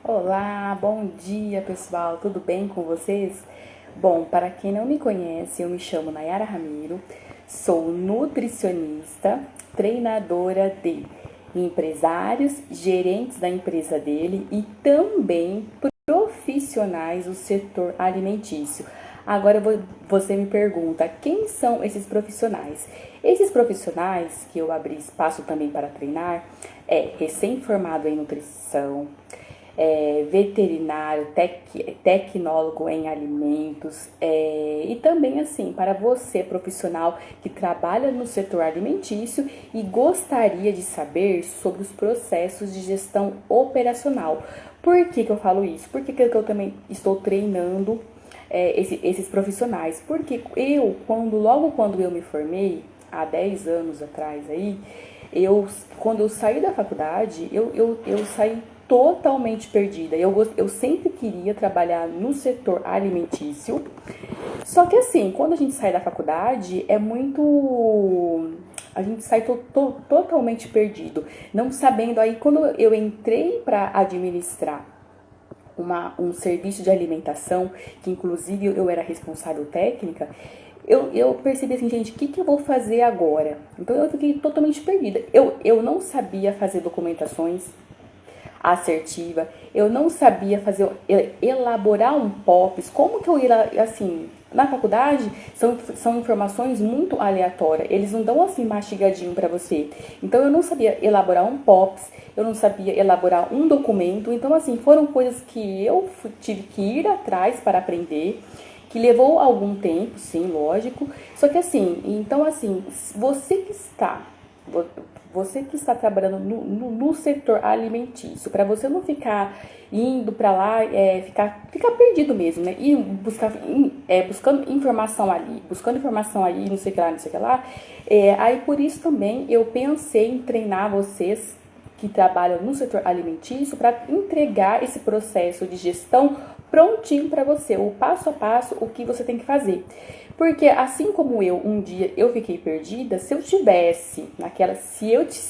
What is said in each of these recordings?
Olá, bom dia pessoal, tudo bem com vocês? Bom, para quem não me conhece, eu me chamo Nayara Ramiro, sou nutricionista, treinadora de empresários, gerentes da empresa dele e também profissionais do setor alimentício. Agora você me pergunta, quem são esses profissionais? Esses profissionais que eu abri espaço também para treinar é recém-formado em nutrição, veterinário, tecnólogo em alimentos, e também assim, para você profissional que trabalha no setor alimentício e gostaria de saber sobre os processos de gestão operacional. Por que eu falo isso? Porque que eu também estou treinando esses profissionais. Porque logo quando eu me formei, há 10 anos atrás aí, quando eu saí da faculdade, eu saí totalmente perdida. Eu sempre queria trabalhar no setor alimentício. Só que assim, quando a gente sai da faculdade, é muito. A gente sai totalmente perdido, não sabendo. Aí, quando eu entrei para administrar um serviço de alimentação, que inclusive eu era responsável técnica, eu percebi assim, gente, o que eu vou fazer agora? Então eu fiquei totalmente perdida. Eu não sabia fazer documentações assertiva, eu não sabia elaborar um POPs, como que eu ia, assim, na faculdade são informações muito aleatórias, eles não dão assim mastigadinho para você. Então eu não sabia elaborar um POPs, eu não sabia elaborar um documento, então assim, foram coisas que eu tive que ir atrás para aprender, que levou algum tempo, sim, lógico. Só que assim, então assim, você que está trabalhando no setor alimentício, para você não ficar indo para lá, ficar perdido mesmo, né? E buscando informação ali, não sei o que lá, não sei o que lá. Aí por isso também eu pensei em treinar vocês que trabalham no setor alimentício para entregar esse processo de gestão prontinho para você, o passo a passo, o que você tem que fazer. Porque assim como um dia eu fiquei perdida, se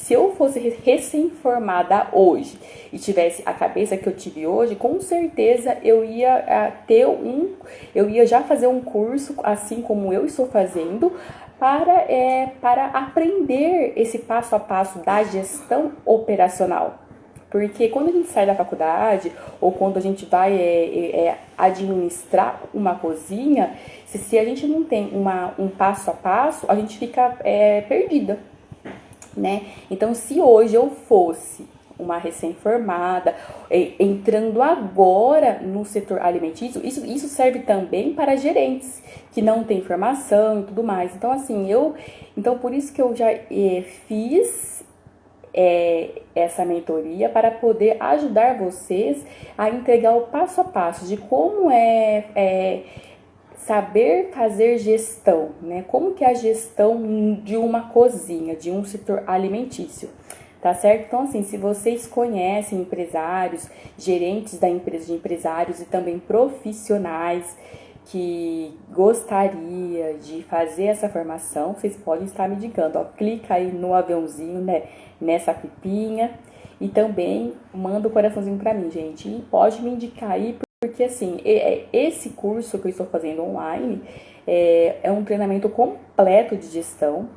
eu fosse recém-formada hoje e tivesse a cabeça que eu tive hoje, com certeza eu ia já fazer um curso, assim como eu estou fazendo, para aprender esse passo a passo da gestão operacional. Porque quando a gente sai da faculdade ou quando a gente vai administrar uma cozinha, se a gente não tem um passo a passo, a gente fica perdida, né? Então, se hoje eu fosse uma recém-formada, entrando agora no setor alimentício, isso serve também para gerentes que não têm formação e tudo mais. Então, assim, então por isso que eu já fiz essa mentoria para poder ajudar vocês a entregar o passo a passo de como saber fazer gestão, né? Como que é a gestão de uma cozinha, de um setor alimentício, tá certo? Então, assim, se vocês conhecem empresários, gerentes da empresa, de empresários e também profissionais que gostaria de fazer essa formação, vocês podem estar me indicando, ó, clica aí no aviãozinho, né, nessa pipinha e também manda o coraçãozinho pra mim, gente, e pode me indicar aí, porque assim, esse curso que eu estou fazendo online é um treinamento completo de gestão,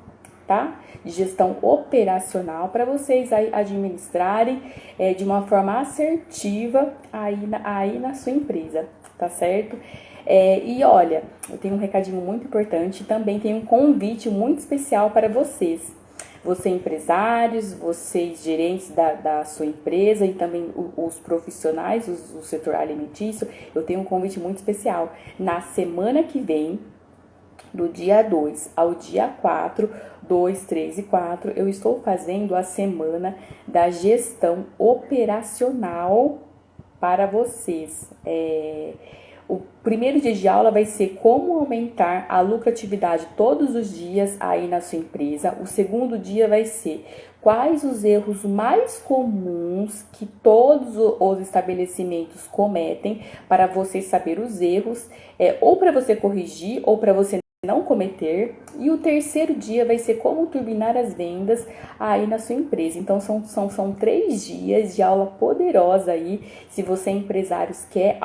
tá? De gestão operacional para vocês aí administrarem de uma forma assertiva aí na sua empresa, tá certo? E olha, eu tenho um recadinho muito importante, também tenho um convite muito especial para vocês. Vocês empresários, vocês gerentes da sua empresa e também os profissionais do setor alimentício, eu tenho um convite muito especial. Na semana que vem, do dia 2 ao dia 4, 2, 3 e 4, eu estou fazendo a semana da gestão operacional para vocês. O primeiro dia de aula vai ser como aumentar a lucratividade todos os dias aí na sua empresa. O segundo dia vai ser quais os erros mais comuns que todos os estabelecimentos cometem, para você saber os erros, ou para você corrigir ou para você não cometer. E o terceiro dia vai ser como turbinar as vendas aí na sua empresa. Então, são 3 dias de aula poderosa aí. Se você é empresário, quer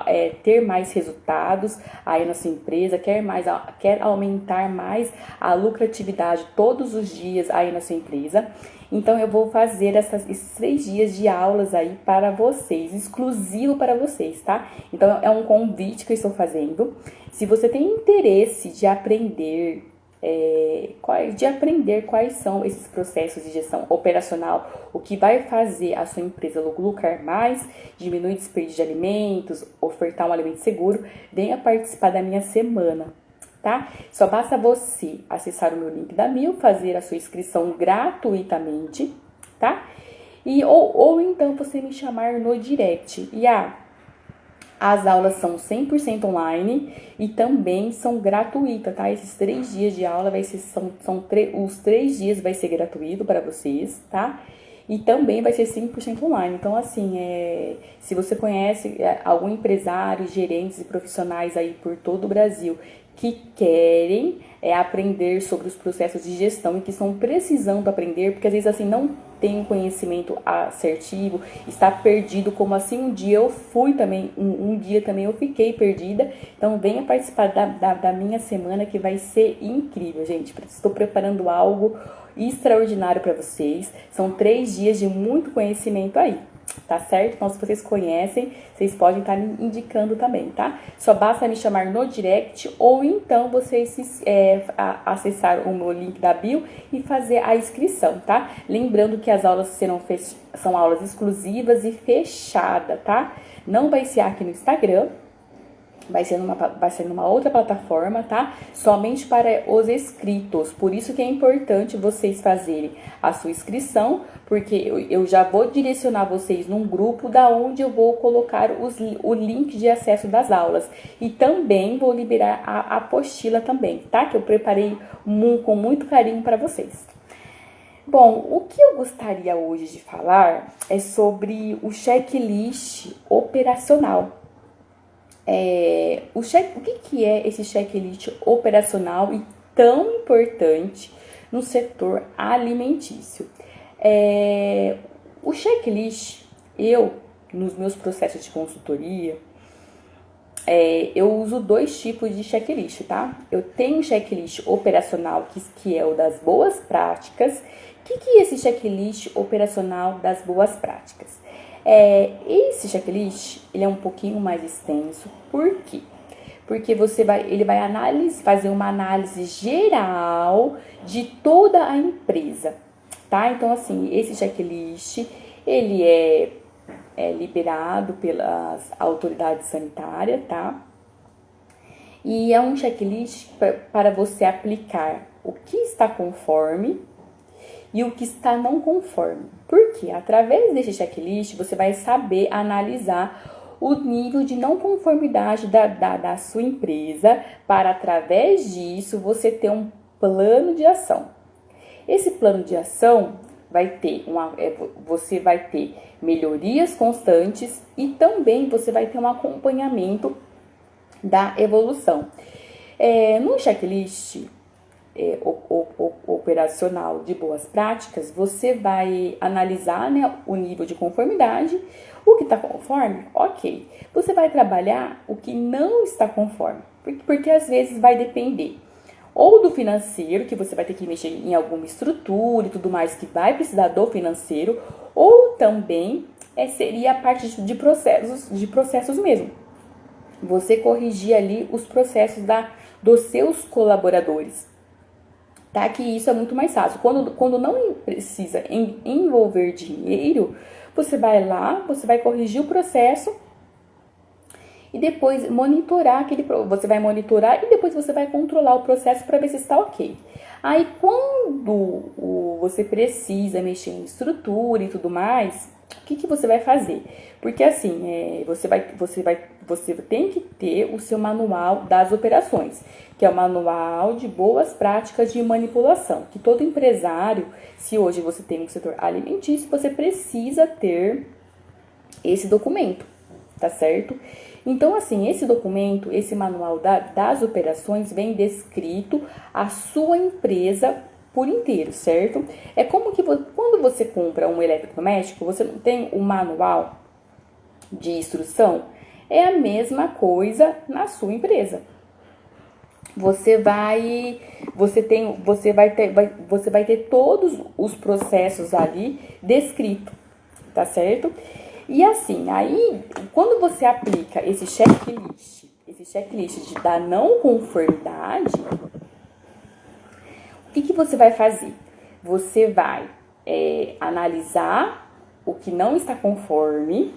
ter mais resultados aí na sua empresa, quer aumentar mais a lucratividade todos os dias aí na sua empresa. Então, eu vou fazer esses 3 dias de aulas aí para vocês, exclusivo para vocês, tá? Então, é um convite que eu estou fazendo. Se você tem interesse de aprender quais são esses processos de gestão operacional, o que vai fazer a sua empresa lucrar mais, diminuir o desperdício de alimentos, ofertar um alimento seguro, venha participar da minha semana, tá? Só basta você acessar o meu link da Mil, fazer a sua inscrição gratuitamente, tá? Ou então você me chamar no direct. As aulas são 100% online e também são gratuitas, tá? Esses 3 dias de aula os 3 dias vai ser gratuito para vocês, tá? E também vai ser 100% online. Então, assim, se você conhece algum empresário, gerentes e profissionais aí por todo o Brasil que querem aprender sobre os processos de gestão e que estão precisando aprender, porque às vezes assim não tem um conhecimento assertivo, está perdido, como assim um dia eu fui também, um dia também eu fiquei perdida. Então venha participar da minha semana, que vai ser incrível, gente. Estou preparando algo extraordinário para vocês. São 3 dias de muito conhecimento aí, tá certo? Então, se vocês conhecem, vocês podem estar me indicando também, tá? Só basta me chamar no direct ou então vocês acessar o meu link da bio e fazer a inscrição, tá? Lembrando que as aulas são aulas exclusivas e fechadas, tá? Não vai ser aqui no Instagram. Vai ser numa outra plataforma, tá? Somente para os inscritos. Por isso que é importante vocês fazerem a sua inscrição, porque eu já vou direcionar vocês num grupo da onde eu vou colocar o link de acesso das aulas. E também vou liberar a apostila também, tá? Que eu preparei com muito carinho para vocês. Bom, o que eu gostaria hoje de falar é sobre o checklist operacional. O que é esse checklist operacional e tão importante no setor alimentício? O checklist, nos meus processos de consultoria, eu uso 2 tipos de checklist, tá? Eu tenho um checklist operacional, que é o das boas práticas. O que é esse checklist operacional das boas práticas? Esse checklist, ele é um pouquinho mais extenso. Por quê? Porque ele vai fazer uma análise geral de toda a empresa, tá? Então, assim, esse checklist, ele é liberado pelas autoridades sanitárias, tá? E é um checklist para você aplicar o que está conforme e o que está não conforme. Porque através desse checklist você vai saber analisar o nível de não conformidade da sua empresa, para através disso você ter um plano de ação. Esse plano de ação você vai ter melhorias constantes e também você vai ter um acompanhamento da evolução. No checklist operacional de boas práticas, você vai analisar, né, o nível de conformidade. O que está conforme, ok. Você vai trabalhar o que não está conforme, porque às vezes vai depender ou do financeiro, que você vai ter que mexer em alguma estrutura e tudo mais, que vai precisar do financeiro, ou também seria a parte de processos mesmo. Você corrigir ali os processos dos seus colaboradores, tá? Que isso é muito mais fácil. Quando não precisa envolver dinheiro, você vai lá, você vai corrigir o processo e depois você vai monitorar e depois você vai controlar o processo para ver se está ok. Aí, quando você precisa mexer em estrutura e tudo mais, o que você vai fazer? Porque assim, você tem que ter o seu manual das operações, que é o manual de boas práticas de manipulação, que todo empresário, se hoje você tem um setor alimentício, você precisa ter esse documento, tá certo? Então, assim, esse documento, esse manual das operações vem descrito a sua empresa por inteiro, certo? É como que quando você compra um eletrodoméstico, você não tem o manual de instrução? É a mesma coisa na sua empresa. Você vai ter todos os processos ali descrito, tá certo? E assim, aí, quando você aplica esse checklist da não conformidade, o que você vai fazer? Você vai analisar o que não está conforme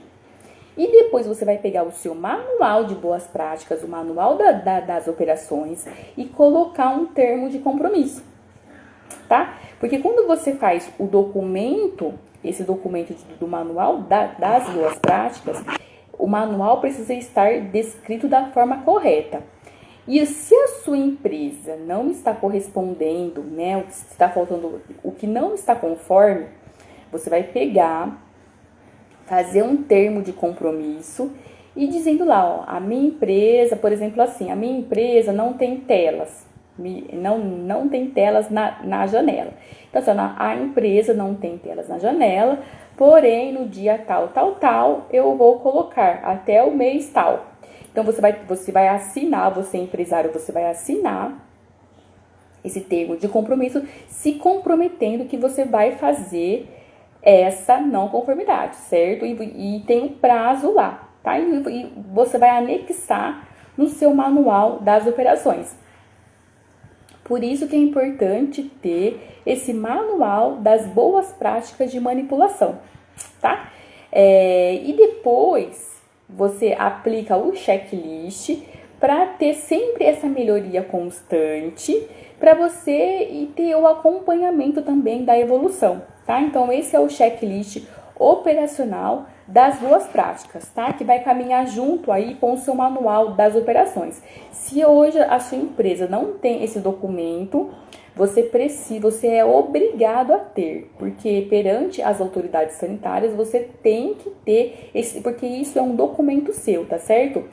e depois você vai pegar o seu manual de boas práticas, o manual das operações e colocar um termo de compromisso, tá? Porque quando você faz o documento, esse documento do manual das boas práticas, o manual precisa estar descrito da forma correta. E se a sua empresa não está correspondendo, né, está faltando, o que não está conforme, você vai pegar, fazer um termo de compromisso e dizendo lá, ó, a minha empresa, por exemplo, assim, a minha empresa não tem telas, não tem telas na janela. Então, assim, a empresa não tem telas na janela, porém, no dia tal, eu vou colocar até o mês tal. Então, você vai assinar, você empresário, você vai assinar esse termo de compromisso, se comprometendo que você vai fazer essa não conformidade, certo? E tem um prazo lá, tá? E você vai anexar no seu manual das operações. Por isso que é importante ter esse manual das boas práticas de manipulação, tá? E depois você aplica o checklist para ter sempre essa melhoria constante, para você ter o acompanhamento também da evolução, tá? Então, esse é o checklist operacional das boas práticas, tá? Que vai caminhar junto aí com o seu manual das operações. Se hoje a sua empresa não tem esse documento, você é obrigado a ter, porque perante as autoridades sanitárias você tem que ter porque isso é um documento seu, tá certo?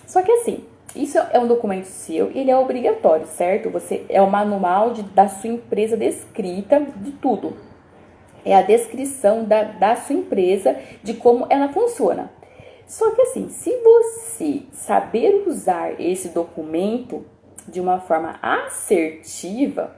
Só que assim, isso é um documento seu e ele é obrigatório, certo? É o manual da sua empresa descrita de tudo. É a descrição da sua empresa, de como ela funciona. Só que assim, se você saber usar esse documento de uma forma assertiva,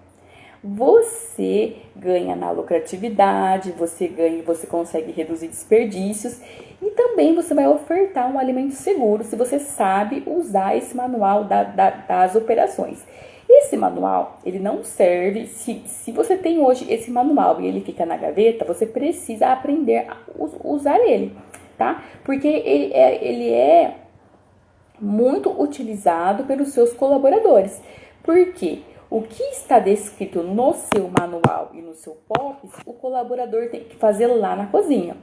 você ganha na lucratividade, você consegue reduzir desperdícios e também você vai ofertar um alimento seguro se você sabe usar esse manual das operações. Esse manual, ele não serve, se você tem hoje esse manual e ele fica na gaveta, você precisa aprender a usar ele, tá? Porque ele é muito utilizado pelos seus colaboradores. Por quê? O que está descrito no seu manual e no seu POPs, o colaborador tem que fazer lá na cozinha,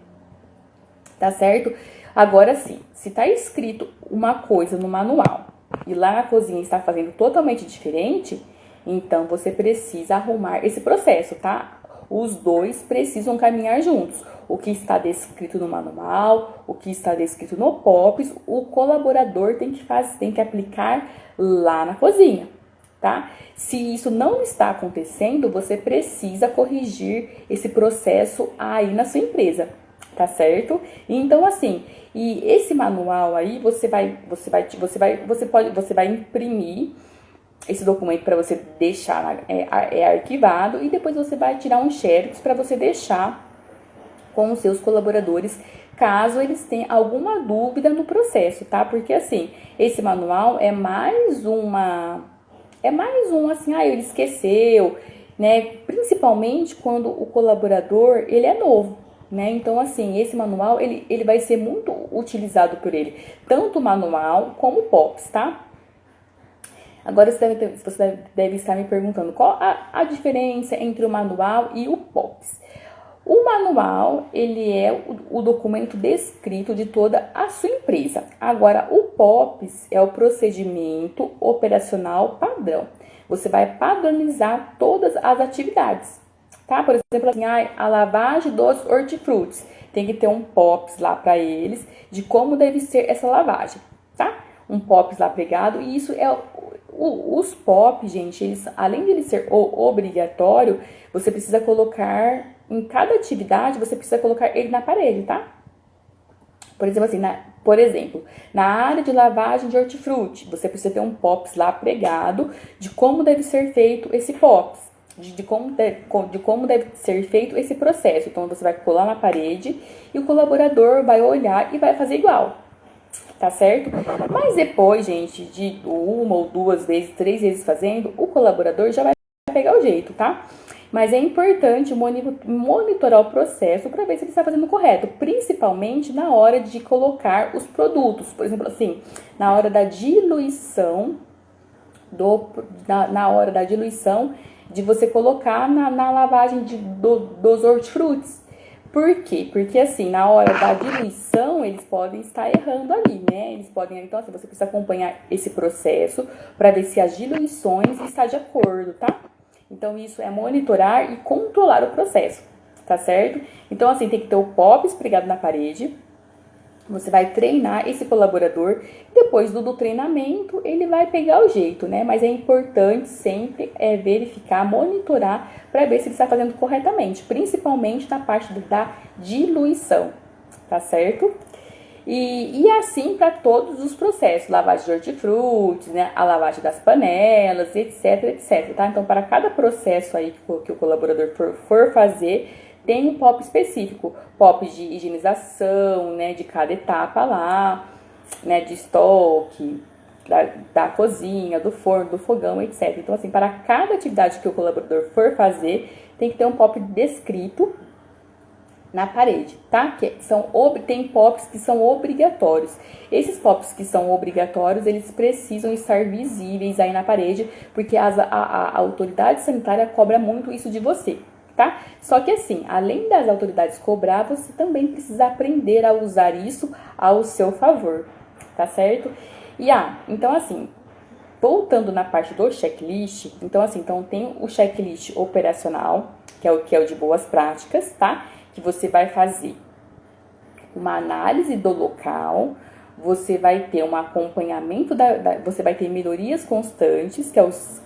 tá certo? Agora sim, se está escrito uma coisa no manual e lá na cozinha está fazendo totalmente diferente, então você precisa arrumar esse processo, tá? Os dois precisam caminhar juntos. O que está descrito no manual, o que está descrito no POPs, o colaborador tem que aplicar lá na cozinha, tá? Se isso não está acontecendo, você precisa corrigir esse processo aí na sua empresa, tá certo? Então, assim, e esse manual aí, você vai imprimir esse documento para você deixar arquivado e depois você vai tirar um xerox para você deixar com os seus colaboradores, caso eles tenham alguma dúvida no processo, tá? Porque assim, esse manual é mais um assim, ele esqueceu, né? Principalmente quando o colaborador, ele é novo, né? Então, assim, esse manual, ele vai ser muito utilizado por ele, tanto o manual como o POPs, tá? Agora você deve estar me perguntando qual a diferença entre o manual e o POPs. O manual, ele é o documento descrito de toda a sua empresa. Agora, o POPs é o procedimento operacional padrão. Você vai padronizar todas as atividades, tá? Por exemplo, assim, a lavagem dos hortifrutis. Tem que ter um POPs lá para eles de como deve ser essa lavagem, tá? Um POPs lá pregado. E isso é... Os POPs, gente, eles, além de ele ser obrigatório, você precisa colocar... Em cada atividade, você precisa colocar ele na parede, tá? Por exemplo, assim, na área de lavagem de hortifruti, você precisa ter um POPs lá pregado de como deve ser feito esse POPs. De como deve ser feito esse processo. Então, você vai colar na parede e o colaborador vai olhar e vai fazer igual, tá certo? Mas depois, gente, de uma ou duas vezes, 3 vezes fazendo, o colaborador já vai pegar o jeito, tá? Mas é importante monitorar o processo para ver se ele está fazendo correto, principalmente na hora de colocar os produtos. Por exemplo, assim, na hora da diluição, na hora da diluição de você colocar na lavagem dos hortifrutis. Por quê? Porque assim, na hora da diluição, eles podem estar errando ali, né? Então, assim, você precisa acompanhar esse processo para ver se as diluições estão de acordo, tá? Então, isso é monitorar e controlar o processo, tá certo? Então, assim, tem que ter o POPs pregado na parede. Você vai treinar esse colaborador. Depois do treinamento, ele vai pegar o jeito, né? Mas é importante sempre verificar, monitorar, para ver se ele está fazendo corretamente. Principalmente na parte da diluição, tá certo? E assim para todos os processos, lavagem de hortifrutis, né, a lavagem das panelas, etc, tá? Então, para cada processo aí que o colaborador for fazer, tem um POP específico, POP de higienização, né, de cada etapa lá, né, de estoque, da cozinha, do forno, do fogão, etc. Então, assim, para cada atividade que o colaborador for fazer, tem que ter um POP descrito na parede, tá? Tem POPs que são obrigatórios. Esses POPs que são obrigatórios, eles precisam estar visíveis aí na parede, porque a autoridade sanitária cobra muito isso de você, tá? Só que assim, além das autoridades cobrar, você também precisa aprender a usar isso ao seu favor, tá certo? Então assim, voltando na parte do checklist, então tem o checklist operacional, que é o de boas práticas, tá? Que você vai fazer uma análise do local, você vai ter um acompanhamento, você vai ter melhorias constantes,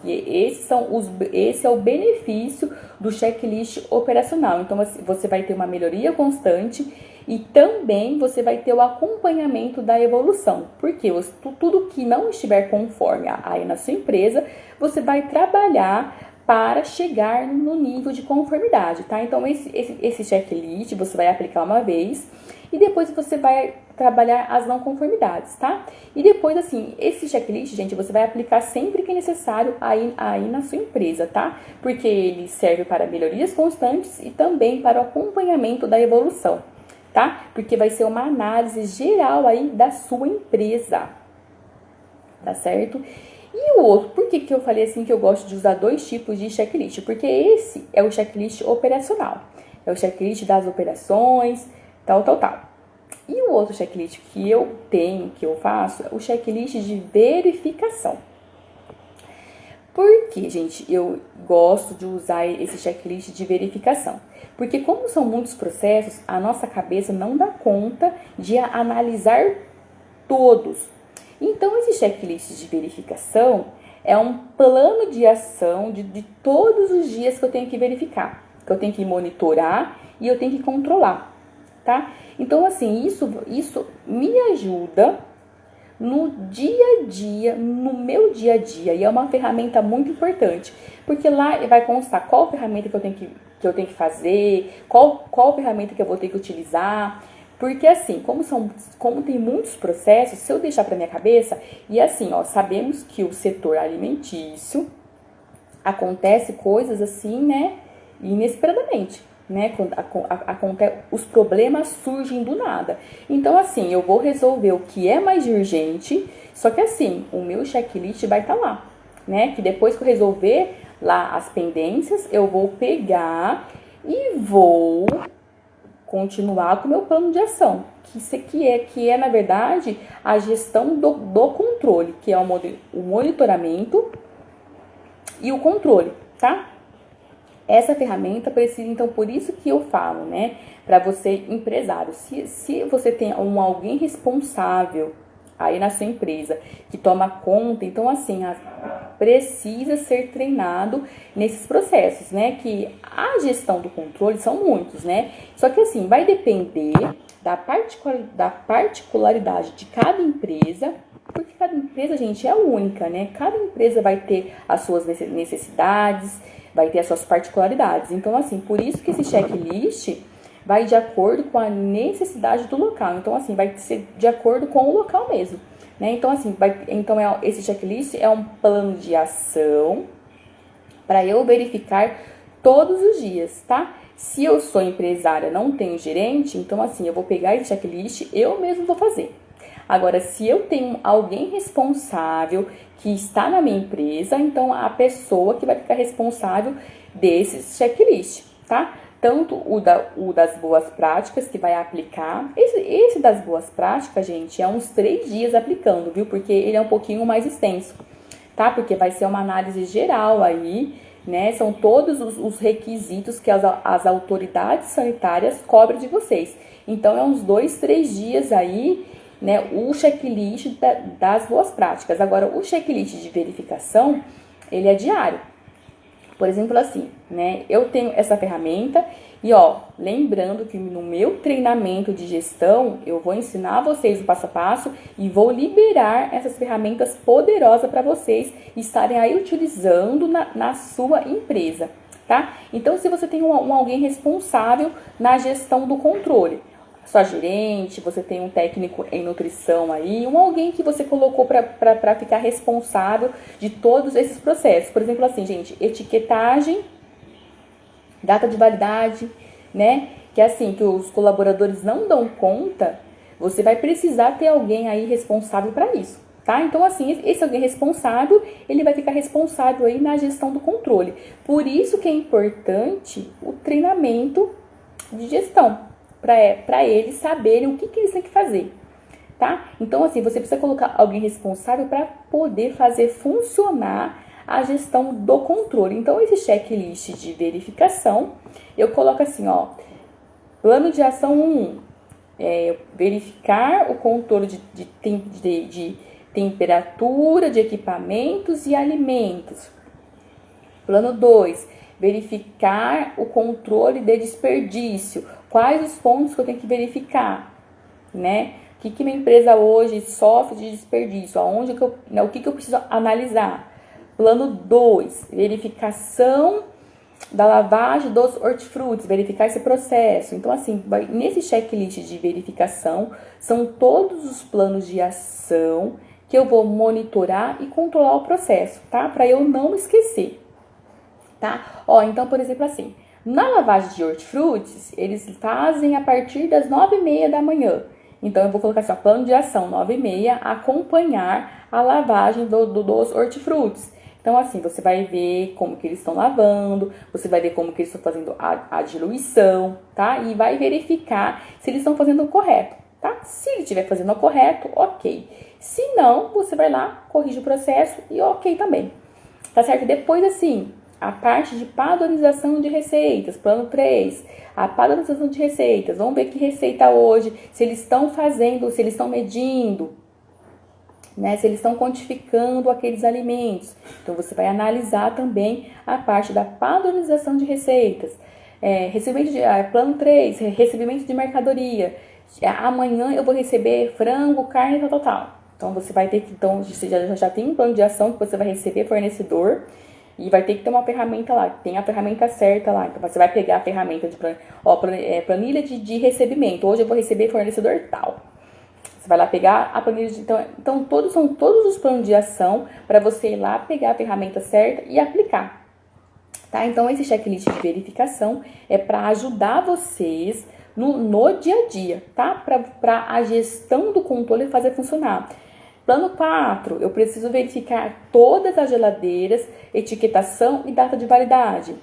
esse é o benefício do checklist operacional. Então, você vai ter uma melhoria constante e também você vai ter o acompanhamento da evolução. Porque tudo que não estiver conforme aí na sua empresa, você vai trabalhar para chegar no nível de conformidade, tá? Então, esse checklist você vai aplicar uma vez e depois você vai trabalhar as não conformidades, tá? E depois, assim, esse checklist, gente, você vai aplicar sempre que é necessário aí na sua empresa, tá? Porque ele serve para melhorias constantes e também para o acompanhamento da evolução, tá? Porque vai ser uma análise geral aí da sua empresa, tá certo? E o outro, por que eu falei assim que eu gosto de usar 2 tipos de checklist? Porque esse é o checklist operacional. É o checklist das operações, tal. E o outro checklist que eu faço, é o checklist de verificação. Por que, gente, eu gosto de usar esse checklist de verificação? Porque como são muitos processos, a nossa cabeça não dá conta de analisar todos. Então, esse checklist de verificação é um plano de ação de todos os dias que eu tenho que verificar, que eu tenho que monitorar e eu tenho que controlar, tá? Então, assim, isso me ajuda no dia a dia, no meu dia a dia, e é uma ferramenta muito importante, porque lá vai constar qual ferramenta que eu tenho que fazer, qual ferramenta que eu vou ter que utilizar. Porque assim, como tem muitos processos, se eu deixar para minha cabeça, e assim, sabemos que o setor alimentício acontece coisas assim, né, inesperadamente, né, quando os problemas surgem do nada. Então assim, eu vou resolver o que é mais urgente, só que assim, o meu checklist vai estar lá, né, que depois que eu resolver lá as pendências, eu vou pegar e vou continuar com o meu plano de ação, que é na verdade a gestão do controle, que é o monitoramento e o controle, tá? Essa ferramenta precisa, então, por isso que eu falo, né, para você empresário, se você tem alguém responsável aí na sua empresa que toma conta, então assim, precisa ser treinado nesses processos, né, que a gestão do controle são muitos, né, só que assim, vai depender da particularidade de cada empresa, porque cada empresa, gente, é única, né, cada empresa vai ter as suas necessidades, vai ter as suas particularidades. Então, assim, por isso que esse checklist vai de acordo com a necessidade do local. Então, assim, vai ser de acordo com o local mesmo, né? Então, assim, esse checklist é um plano de ação para eu verificar todos os dias, tá? Se eu sou empresária, não tenho gerente, então, assim, eu vou pegar esse checklist, eu mesmo vou fazer. Agora, se eu tenho alguém responsável que está na minha empresa, então a pessoa que vai ficar responsável desse checklist, tá? Tanto o das boas práticas que vai aplicar. Esse das boas práticas, gente, é uns 3 dias aplicando, viu? Porque ele é um pouquinho mais extenso, tá? Porque vai ser uma análise geral aí, né? São todos os requisitos que as autoridades sanitárias cobram de vocês. Então, é uns 2, 3 dias aí, né, o checklist das boas práticas. Agora, o checklist de verificação, ele é diário. Por exemplo, assim, né, eu tenho essa ferramenta e, ó, lembrando que no meu treinamento de gestão, eu vou ensinar vocês o passo a passo e vou liberar essas ferramentas poderosas para vocês estarem aí utilizando na sua empresa, tá? Então, se você tem alguém responsável na gestão do controle, sua gerente, você tem um técnico em nutrição aí, alguém que você colocou para ficar responsável de todos esses processos. Por exemplo, assim, gente, etiquetagem, data de validade, né? Que é assim, que os colaboradores não dão conta, você vai precisar ter alguém aí responsável para isso, tá? Então, assim, esse alguém responsável, ele vai ficar responsável aí na gestão do controle. Por isso que é importante o treinamento de gestão, para eles saberem o que eles têm que fazer, tá? Então, assim, você precisa colocar alguém responsável para poder fazer funcionar a gestão do controle. Então, esse checklist de verificação, eu coloco assim, ó, plano de ação 1, verificar o controle de temperatura de equipamentos e alimentos. Plano 2, verificar o controle de desperdício. Quais os pontos que eu tenho que verificar, né? O que minha empresa hoje sofre de desperdício? O que eu preciso analisar? Plano 2, verificação da lavagem dos hortifrutis, verificar esse processo. Então, assim, nesse checklist de verificação, são todos os planos de ação que eu vou monitorar e controlar o processo, tá? Para eu não esquecer, tá? Ó, então, por exemplo, assim, na lavagem de hortifrutis, eles fazem a partir das 9h30 da manhã. Então, eu vou colocar assim, ó, plano de ação 9h30, acompanhar a lavagem dos hortifrutis. Então, assim, você vai ver como que eles estão lavando, você vai ver como que eles estão fazendo a diluição, tá? E vai verificar se eles estão fazendo o correto, tá? Se ele estiver fazendo o correto, ok. Se não, você vai lá, corrige o processo e ok também, tá certo? Depois, assim, a parte de padronização de receitas, plano 3, a padronização de receitas, vamos ver que receita hoje, se eles estão fazendo, se eles estão medindo, né, se eles estão quantificando aqueles alimentos. Então, você vai analisar também a parte da padronização de receitas. Plano 3, recebimento de mercadoria. Amanhã eu vou receber frango, carne, tal. Então, você vai ter que, então, você já tem um plano de ação que você vai receber fornecedor. E vai ter que ter uma ferramenta lá, tem a ferramenta certa lá. Então, você vai pegar a ferramenta de planilha de recebimento. Hoje eu vou receber fornecedor tal. Você vai lá pegar a planilha de... Então são todos os planos de ação para você ir lá pegar a ferramenta certa e aplicar. Tá? Então, esse checklist de verificação é para ajudar vocês no dia a dia, tá? Para a gestão do controle fazer funcionar. Plano 4, eu preciso verificar todas as geladeiras, etiquetação e data de validade.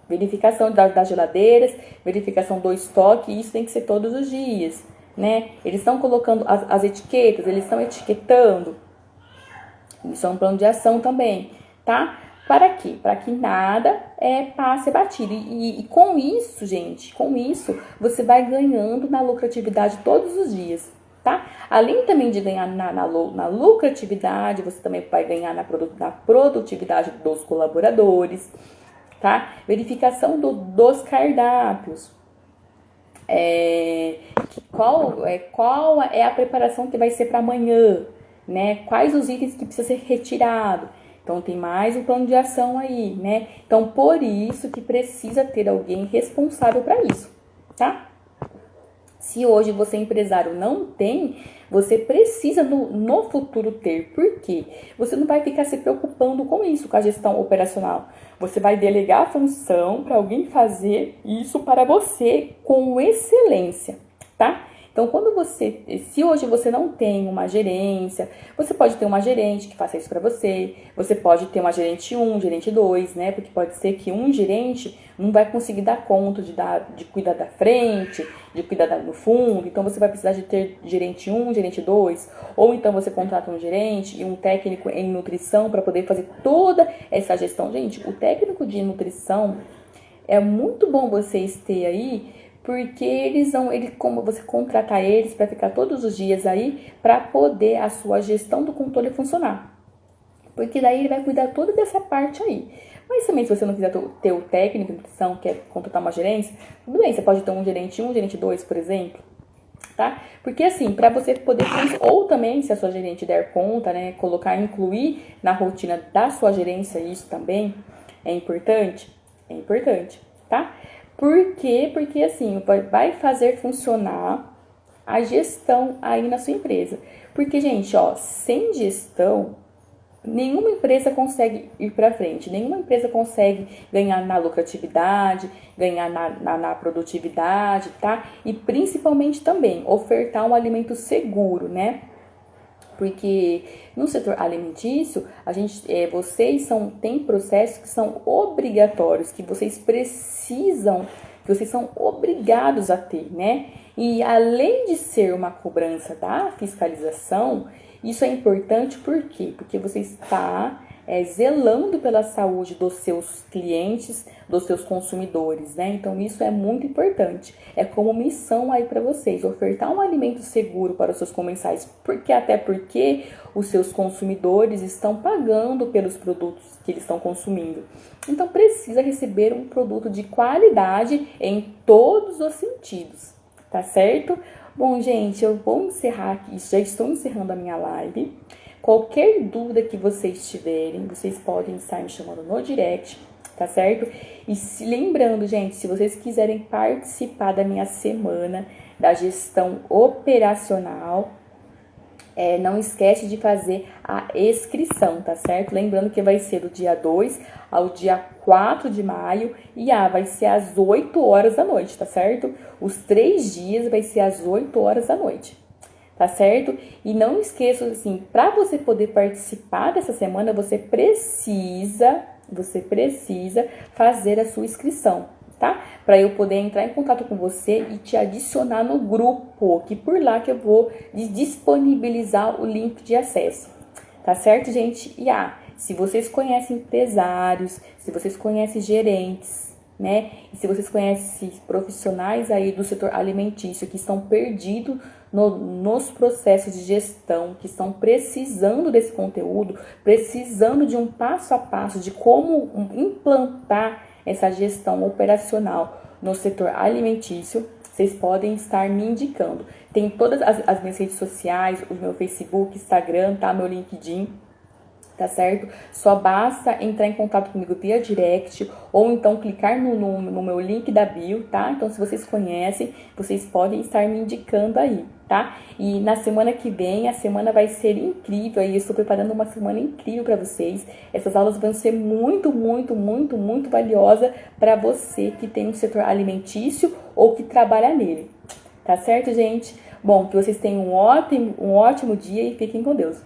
Verificação das geladeiras, verificação do estoque, isso tem que ser todos os dias, né? Eles estão colocando as etiquetas, eles estão etiquetando. Isso é um plano de ação também, tá? Para quê? Para que nada passe batido. E com isso, gente, com isso, você vai ganhando na lucratividade todos os dias, tá? Além também de ganhar na lucratividade, você também vai ganhar na produtividade dos colaboradores, tá? Verificação dos cardápios. Qual é a preparação que vai ser para amanhã, né? Quais os itens que precisa ser retirado. Então, tem mais um plano de ação aí, né? Então, por isso que precisa ter alguém responsável para isso, tá? Se hoje você, empresário, não tem, você precisa no futuro ter. Por quê? Você não vai ficar se preocupando com isso, com a gestão operacional. Você vai delegar a função para alguém fazer isso para você com excelência, tá? Então, se hoje você não tem uma gerência, você pode ter uma gerente que faça isso para você, você pode ter uma gerente 1, gerente 2, né? Porque pode ser que um gerente não vai conseguir dar conta de cuidar da frente, de cuidar no fundo, então você vai precisar de ter gerente 1, gerente 2, ou então você contrata um gerente e um técnico em nutrição para poder fazer toda essa gestão. Gente, o técnico de nutrição é muito bom vocês ter aí, porque como você contratar eles para ficar todos os dias aí, para poder a sua gestão do controle funcionar. Porque daí ele vai cuidar toda dessa parte aí. Mas também, se você não quiser ter o técnico de nutrição, quer contratar uma gerência, tudo bem, você pode ter um gerente 1, gerente 2, por exemplo, tá? Porque assim, para você poder, ou também, se a sua gerente der conta, né, incluir na rotina da sua gerência, isso também é importante, tá? Por quê? Porque assim, vai fazer funcionar a gestão aí na sua empresa. Porque, gente, ó, sem gestão, nenhuma empresa consegue ir para frente, nenhuma empresa consegue ganhar na lucratividade, ganhar na produtividade, tá? E principalmente também ofertar um alimento seguro, né? Porque no setor alimentício, vocês têm processos que são obrigatórios, que vocês são obrigados a ter, né? E além de ser uma cobrança da fiscalização, isso é importante por quê? Porque você está zelando pela saúde dos seus clientes, dos seus consumidores, né? Então, isso é muito importante. É como missão aí para vocês, ofertar um alimento seguro para os seus comensais, até porque os seus consumidores estão pagando pelos produtos que eles estão consumindo. Então, precisa receber um produto de qualidade em todos os sentidos, tá certo? Bom, gente, eu vou encerrar aqui, já estou encerrando a minha live. Qualquer dúvida que vocês tiverem, vocês podem estar me chamando no direct, tá certo? E lembrando, gente, se vocês quiserem participar da minha semana da gestão operacional, não esquece de fazer a inscrição, tá certo? Lembrando que vai ser do dia 2 ao dia 4 de maio e vai ser às 8 horas da noite, tá certo? Os 3 dias vai ser às 8 horas da noite, tá certo? E não esqueça, assim, para você poder participar dessa semana, você precisa fazer a sua inscrição, tá? Para eu poder entrar em contato com você e te adicionar no grupo, que por lá que eu vou disponibilizar o link de acesso, tá certo, gente? E se vocês conhecem empresários, se vocês conhecem gerentes, né? E se vocês conhecem profissionais aí do setor alimentício que estão perdidos nos processos de gestão, que estão precisando desse conteúdo, precisando de um passo a passo de como implantar essa gestão operacional no setor alimentício, vocês podem estar me indicando. Tem todas as minhas redes sociais, o meu Facebook, Instagram, tá? Meu LinkedIn, tá certo? Só basta entrar em contato comigo via direct ou então clicar no meu link da bio, tá? Então, se vocês conhecem, vocês podem estar me indicando aí, tá? E na semana que vem, a semana vai ser incrível aí, eu estou preparando uma semana incrível para vocês. Essas aulas vão ser muito, muito, muito, muito valiosas para você que tem um setor alimentício ou que trabalha nele, tá certo, gente? Bom, que vocês tenham um ótimo dia e fiquem com Deus.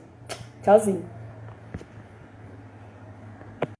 Tchauzinho!